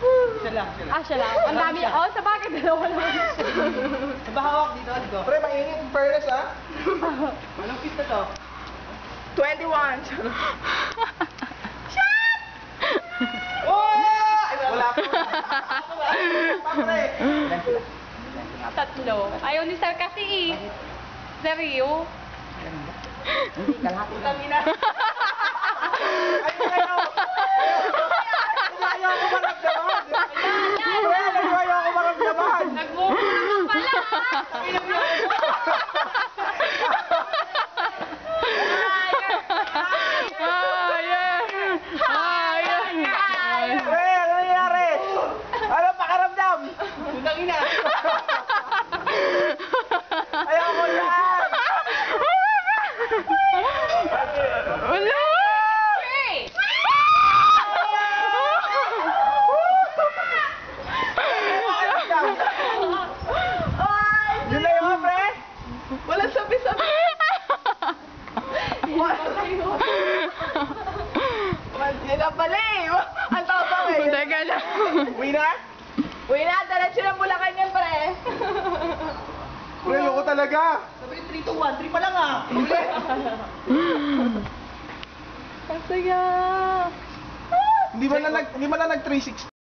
Isa lang. Siya lang. Ang dami. Oh, sa bagay, dalawa lang. Sabahawak dito, dito. Pre, mainit. Fairness, ha? Anong fit na to? 21. Oh! Wala pa. Pre. Tatlo. Ayaw ni Sir kasi eh. Seryo? Hindi, kalahati lang. Tangina. Ayaw ko maramdaman. Pre, ayaw ko maramdaman. Nagmumura ka pala. Pre, ano nangyari? Ano pakaramdam? Putang ina. Ayaw ko yan. Wala! Yun na yun, pre. Wala sabi-sabi. Yan na pala eh. Ang tapang eh. Teka lang. Winner? Uy na, diretso ng Bulacan yan, pre. Pre, loko talaga. Sabi 3 to 1. 3 pa lang ah. Ang saya. Hindi man lang nag 360.